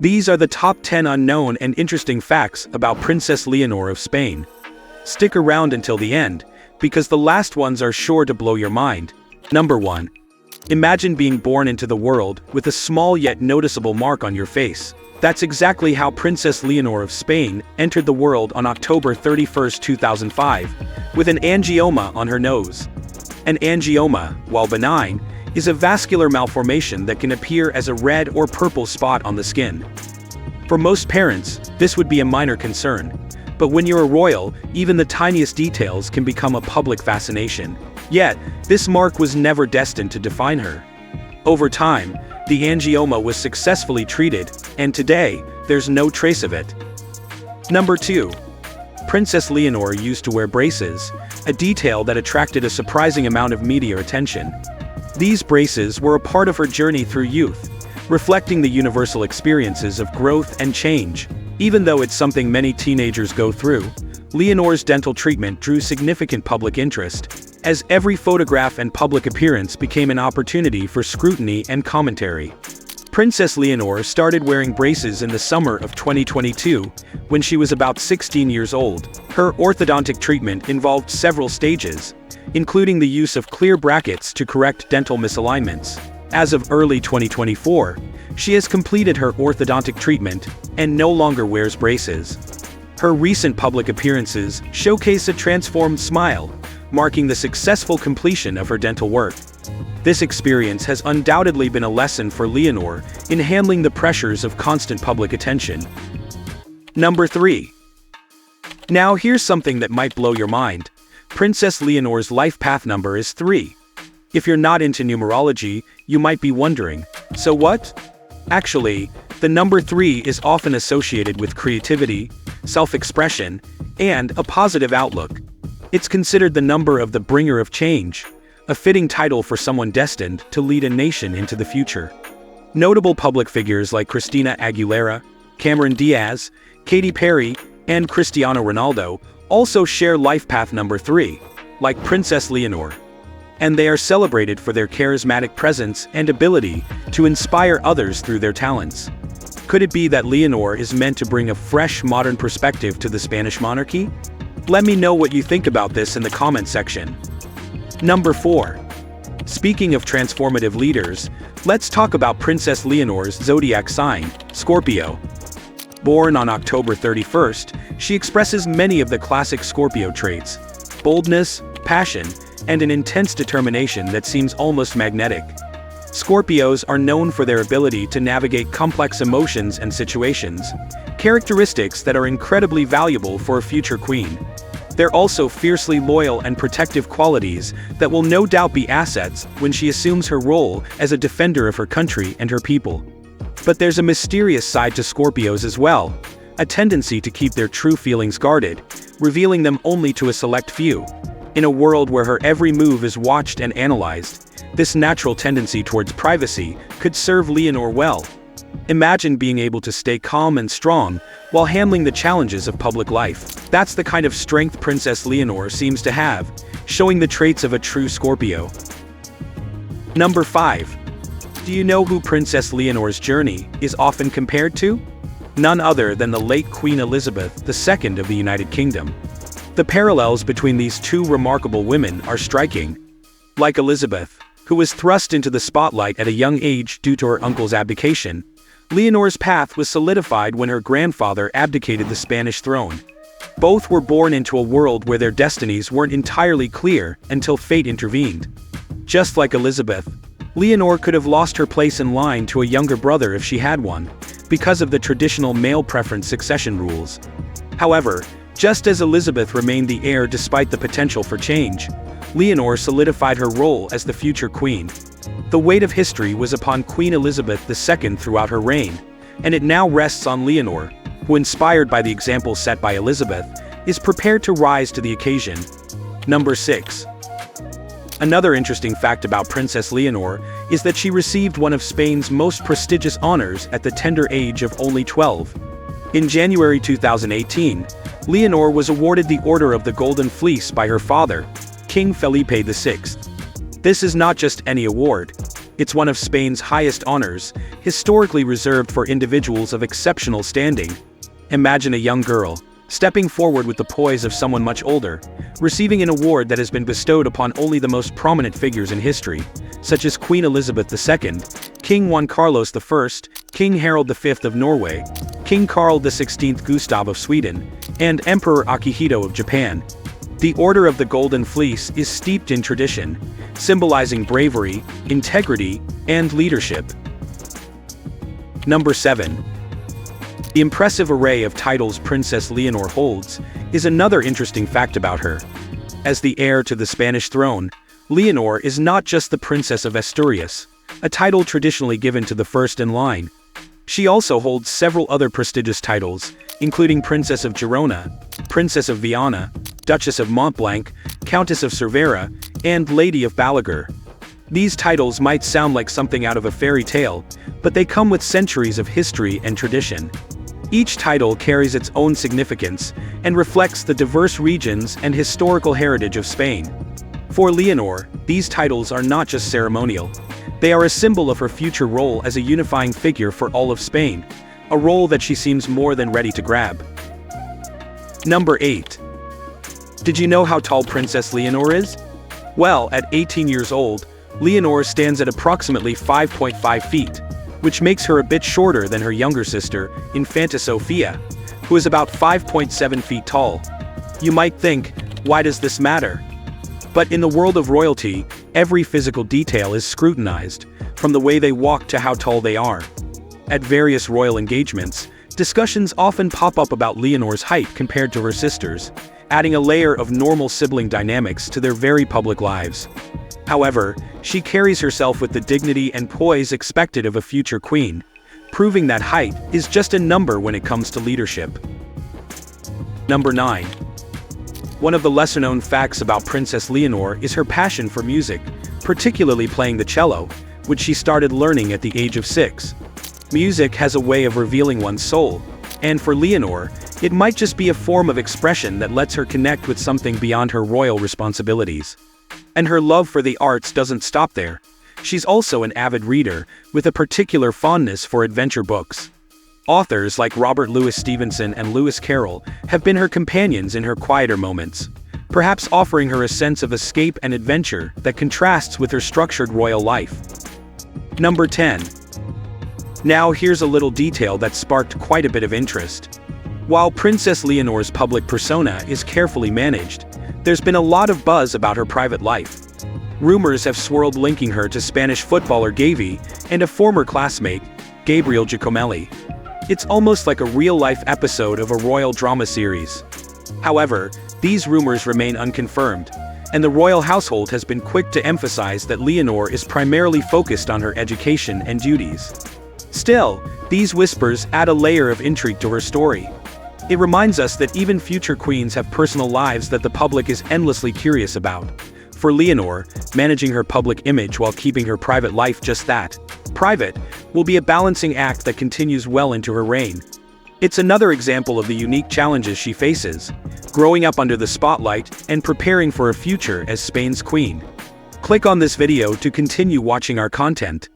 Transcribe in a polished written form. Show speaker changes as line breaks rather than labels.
These are the top 10 unknown and interesting facts about Princess Leonor of Spain. Stick around until the end, because the last ones are sure to blow your mind. Number 1. Imagine being born into the world with a small yet noticeable mark on your face. That's exactly how Princess Leonor of Spain entered the world on October 31, 2005, with an angioma on her nose. An angioma, while benign, is a vascular malformation that can appear as a red or purple spot on the skin. For most parents, this would be a minor concern. But when you're a royal, even the tiniest details can become a public fascination. Yet, this mark was never destined to define her. Over time, the angioma was successfully treated, and today, there's no trace of it. Number 2. Princess Leonor used to wear braces, a detail that attracted a surprising amount of media attention. These braces were a part of her journey through youth, reflecting the universal experiences of growth and change. Even though it's something many teenagers go through, Leonor's dental treatment drew significant public interest, as every photograph and public appearance became an opportunity for scrutiny and commentary. Princess Leonor started wearing braces in the summer of 2022, when she was about 16 years old. Her orthodontic treatment involved several stages, including the use of clear brackets to correct dental misalignments. As of early 2024, she has completed her orthodontic treatment and no longer wears braces. Her recent public appearances showcase a transformed smile, marking the successful completion of her dental work. This experience has undoubtedly been a lesson for Leonor in handling the pressures of constant public attention. Number 3. Now here's something that might blow your mind. Princess Leonor's life path number is 3. If you're not into numerology, you might be wondering, so what? Actually, the number 3 is often associated with creativity, self-expression, and a positive outlook. It's considered the number of the bringer of change, a fitting title for someone destined to lead a nation into the future. Notable public figures like Christina Aguilera, Cameron Diaz, Katy Perry, and Cristiano Ronaldo also share life path number 3, like Princess Leonor. And they are celebrated for their charismatic presence and ability to inspire others through their talents. Could it be that Leonor is meant to bring a fresh, modern perspective to the Spanish monarchy? Let me know what you think about this in the comment section. Number 4. Speaking of transformative leaders, let's talk about Princess Leonor's Zodiac Sign, Scorpio. Born on October 31st, she expresses many of the classic Scorpio traits: boldness, passion, and an intense determination that seems almost magnetic. Scorpios are known for their ability to navigate complex emotions and situations, characteristics that are incredibly valuable for a future queen. They're also fiercely loyal and protective qualities that will no doubt be assets when she assumes her role as a defender of her country and her people. But there's a mysterious side to Scorpios as well, a tendency to keep their true feelings guarded, revealing them only to a select few. In a world where her every move is watched and analyzed, this natural tendency towards privacy could serve Leonor well. Imagine being able to stay calm and strong while handling the challenges of public life. That's the kind of strength Princess Leonor seems to have, showing the traits of a true Scorpio. Number 5. Do you know who Princess Leonor's journey is often compared to? None other than the late Queen Elizabeth II of the United Kingdom. The parallels between these two remarkable women are striking. Like Elizabeth, who was thrust into the spotlight at a young age due to her uncle's abdication, Leonor's path was solidified when her grandfather abdicated the Spanish throne. Both were born into a world where their destinies weren't entirely clear until fate intervened. Just like Elizabeth, Leonor could have lost her place in line to a younger brother if she had one, because of the traditional male preference succession rules. However, just as Elizabeth remained the heir despite the potential for change, Leonor solidified her role as the future queen. The weight of history was upon Queen Elizabeth II throughout her reign, and it now rests on Leonor, who, inspired by the example set by Elizabeth, is prepared to rise to the occasion. Number 6. Another interesting fact about Princess Leonor is that she received one of Spain's most prestigious honors at the tender age of only 12. In January 2018, Leonor was awarded the Order of the Golden Fleece by her father, King Felipe VI. This is not just any award. It's one of Spain's highest honors, historically reserved for individuals of exceptional standing. Imagine a young girl, stepping forward with the poise of someone much older, receiving an award that has been bestowed upon only the most prominent figures in history, such as Queen Elizabeth II, King Juan Carlos I, King Harald V of Norway, King Carl XVI Gustav of Sweden, and Emperor Akihito of Japan. The Order of the Golden Fleece is steeped in tradition, symbolizing bravery, integrity, and leadership. Number 7. The impressive array of titles Princess Leonor holds is another interesting fact about her. As the heir to the Spanish throne, Leonor is not just the Princess of Asturias, a title traditionally given to the first in line. She also holds several other prestigious titles, including Princess of Girona, Princess of Viana, Duchess of Montblanc, Countess of Cervera, and Lady of Balaguer. These titles might sound like something out of a fairy tale, but they come with centuries of history and tradition. Each title carries its own significance and reflects the diverse regions and historical heritage of Spain. For Leonor, these titles are not just ceremonial. They are a symbol of her future role as a unifying figure for all of Spain, a role that she seems more than ready to grab. Number 8. Did you know how tall Princess Leonor is? Well, at 18 years old, Leonor stands at approximately 5.5 feet, which makes her a bit shorter than her younger sister, Infanta Sofia, who is about 5.7 feet tall. You might think, why does this matter? But in the world of royalty, every physical detail is scrutinized, from the way they walk to how tall they are. At various royal engagements, discussions often pop up about Leonor's height compared to her sisters, adding a layer of normal sibling dynamics to their very public lives. However, she carries herself with the dignity and poise expected of a future queen, proving that height is just a number when it comes to leadership. Number 9. One of the lesser-known facts about Princess Leonor is her passion for music, particularly playing the cello, which she started learning at the age of 6. Music has a way of revealing one's soul, and for Leonor, it might just be a form of expression that lets her connect with something beyond her royal responsibilities. And her love for the arts doesn't stop there. She's also an avid reader, with a particular fondness for adventure books. Authors like Robert Louis Stevenson and Lewis Carroll have been her companions in her quieter moments, perhaps offering her a sense of escape and adventure that contrasts with her structured royal life. Number 10. Now here's a little detail that sparked quite a bit of interest. While Princess Leonor's public persona is carefully managed, there's been a lot of buzz about her private life. Rumors have swirled linking her to Spanish footballer Gavi and a former classmate, Gabriel Giacomelli. It's almost like a real-life episode of a royal drama series. However, these rumors remain unconfirmed, and the royal household has been quick to emphasize that Leonor is primarily focused on her education and duties. Still, these whispers add a layer of intrigue to her story. It reminds us that even future queens have personal lives that the public is endlessly curious about. For Leonor, managing her public image while keeping her private life just that, private, will be a balancing act that continues well into her reign. It's another example of the unique challenges she faces, growing up under the spotlight and preparing for a future as Spain's queen. Click on this video to continue watching our content.